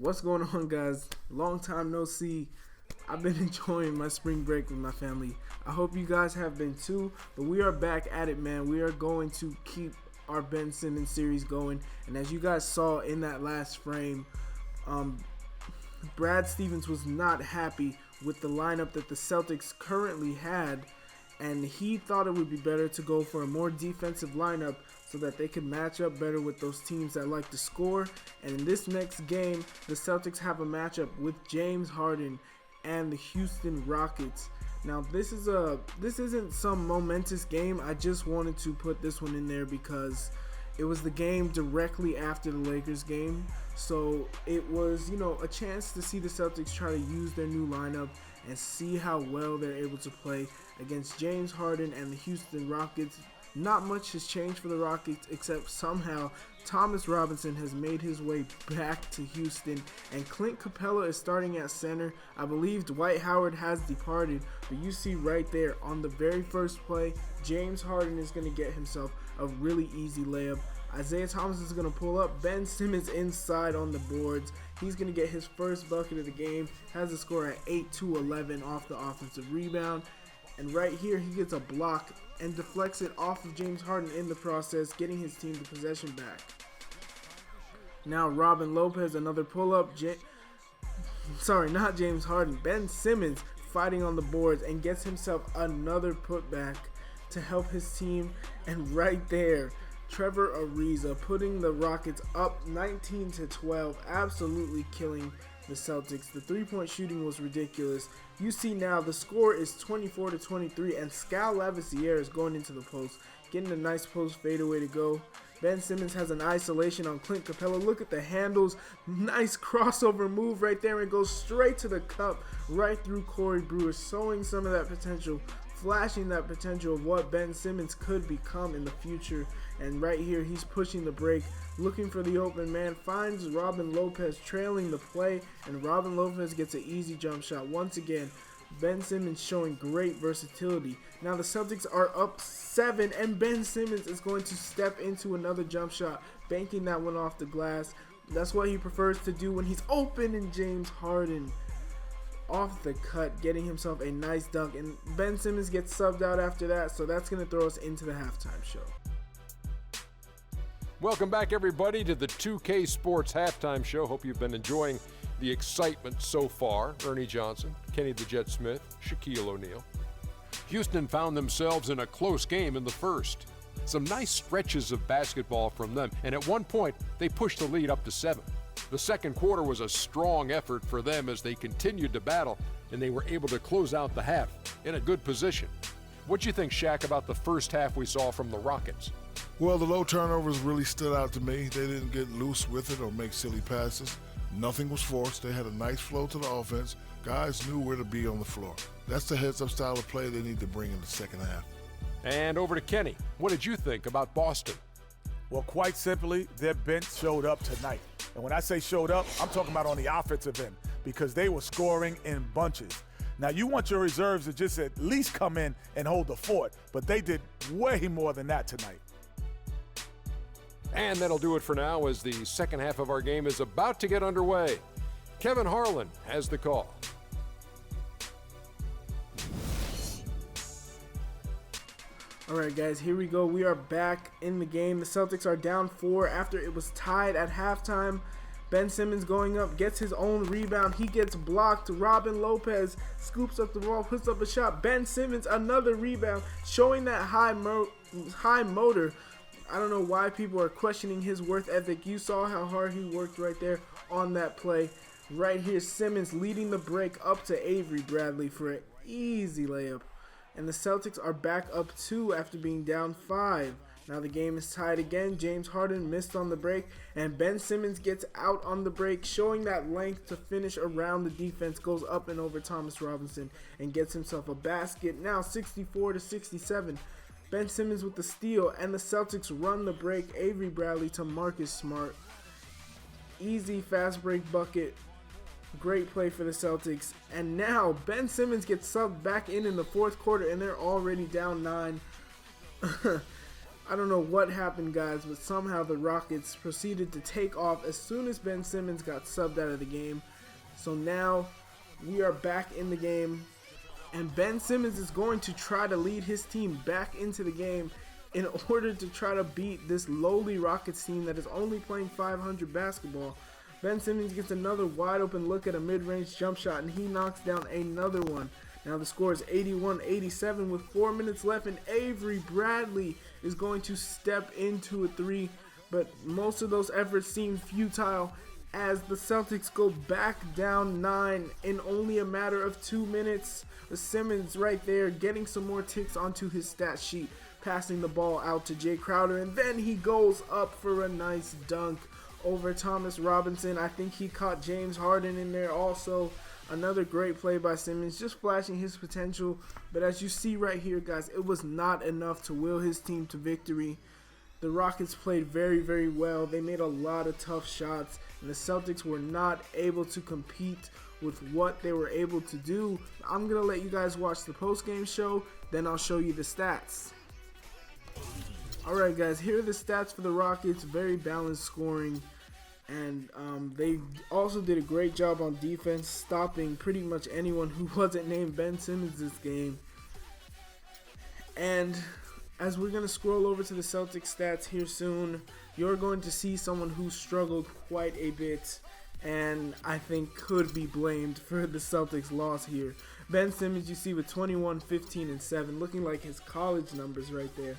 What's going on, guys? Long time no see. I've been enjoying my spring break with my family. I hope you guys have been too, but we are back at it, man. We are going to keep our Ben Simmons series going, and as you guys saw in that last frame, Brad Stevens was not happy with the lineup that the Celtics currently had, and he thought it would be better to go for a more defensive lineup so that they could match up better with those teams that like to score. And in this next game, the Celtics have a matchup with James Harden and the Houston Rockets. Now, this isn't some momentous game. I just wanted to put this one in there because it was the game directly after the Lakers game. So it was, a chance to see the Celtics try to use their new lineup and see how well they're able to play against James Harden and the Houston Rockets. Not much has changed for the Rockets, except somehow Thomas Robinson has made his way back to Houston, and Clint Capella is starting at center. I believe Dwight Howard has departed, but you see right there on the very first play, James Harden is going to get himself a really easy layup. Isaiah Thomas is going to pull up. Ben Simmons inside on the boards. He's going to get his first bucket of the game. Has a score at 8-11 off the offensive rebound. And right here, he gets a block and deflects it off of James Harden in the process, getting his team the possession back. Now Robin Lopez, another pull-up. Not James Harden. Ben Simmons fighting on the boards and gets himself another putback to help his team. And right there, Trevor Ariza putting the Rockets up 19-12, absolutely killing the Celtics. The three-point shooting was ridiculous. You see now the score is 24-23, and Skal Labissiere is going into the post, getting a nice post fadeaway to go. Ben Simmons has an isolation on Clint Capella. Look at the handles. Nice crossover move right there, and goes straight to the cup, right through Corey Brewer, showing some of that potential, flashing that potential of what Ben Simmons could become in the future. And right here, he's pushing the break, looking for the open man, finds Robin Lopez trailing the play, and Robin Lopez gets an easy jump shot. Once again, Ben Simmons showing great versatility. Now the Celtics are up 7, and Ben Simmons is going to step into another jump shot, banking that one off the glass. That's what he prefers to do when he's open, and James Harden off the cut, getting himself a nice dunk, and Ben Simmons gets subbed out after that, so that's going to throw us into the halftime show. Welcome back, everybody, to the 2K Sports Halftime Show. Hope you've been enjoying the excitement so far. Ernie Johnson, Kenny the Jet Smith, Shaquille O'Neal. Houston found themselves in a close game in the first. Some nice stretches of basketball from them, and at one point, they pushed the lead up to 7. The second quarter was a strong effort for them as they continued to battle, and they were able to close out the half in a good position. What'd you think, Shaq, about the first half we saw from the Rockets? Well, the low turnovers really stood out to me. They didn't get loose with it or make silly passes. Nothing was forced. They had a nice flow to the offense. Guys knew where to be on the floor. That's the heads-up style of play they need to bring in the second half. And over to Kenny. What did you think about Boston? Well, quite simply, their bench showed up tonight. And when I say showed up, I'm talking about on the offensive end, because they were scoring in bunches. Now, you want your reserves to just at least come in and hold the fort, but they did way more than that tonight. And that'll do it for now as the second half of our game is about to get underway. Kevin Harlan has the call. All right, guys, here we go. We are back in the game. The Celtics are down 4 after it was tied at halftime. Ben Simmons going up, gets his own rebound. He gets blocked. Robin Lopez scoops up the ball, puts up a shot. Ben Simmons, another rebound, showing that high motor. I don't know why people are questioning his work ethic. You saw how hard he worked right there on that play. Right here, Simmons leading the break up to Avery Bradley for an easy layup. And the Celtics are back up 2 after being down 5. Now the game is tied again. James Harden missed on the break, and Ben Simmons gets out on the break, showing that length to finish around the defense, goes up and over Thomas Robinson and gets himself a basket. Now 64-67. Ben Simmons with the steal, and the Celtics run the break. Avery Bradley to Marcus Smart. Easy fast break bucket. Great play for the Celtics. And now Ben Simmons gets subbed back in the fourth quarter, and they're already down 9. I don't know what happened, guys, but somehow the Rockets proceeded to take off as soon as Ben Simmons got subbed out of the game. So now we are back in the game, and Ben Simmons is going to try to lead his team back into the game in order to try to beat this lowly Rockets team that is only playing 500 basketball. Ben Simmons gets another wide open look at a mid-range jump shot, and he knocks down another one. Now the score is 81-87 with 4 minutes left, and Avery Bradley is going to step into a three, but most of those efforts seem futile as the Celtics go back down 9 in only a matter of 2 minutes. Simmons right there getting some more ticks onto his stat sheet, passing the ball out to Jay Crowder, and then he goes up for a nice dunk over Thomas Robinson. I think he caught James Harden in there also. Another great play by Simmons, just flashing his potential. But as you see right here, guys, it was not enough to will his team to victory. The Rockets played very, very well. They made a lot of tough shots, and the Celtics were not able to compete with what they were able to do. I'm going to let you guys watch the post-game show, then I'll show you the stats. Alright, guys, here are the stats for the Rockets. Very balanced scoring. And they also did a great job on defense, stopping pretty much anyone who wasn't named Ben Simmons this game. And as we're going to scroll over to the Celtics stats here soon, you're going to see someone who struggled quite a bit and I think could be blamed for the Celtics loss here. Ben Simmons, you see, with 21, 15, and 7, looking like his college numbers right there.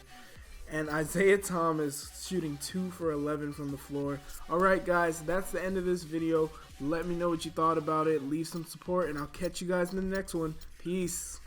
And Isaiah Thomas shooting 2 for 11 from the floor. Alright, guys, that's the end of this video. Let me know what you thought about it. Leave some support, and I'll catch you guys in the next one. Peace.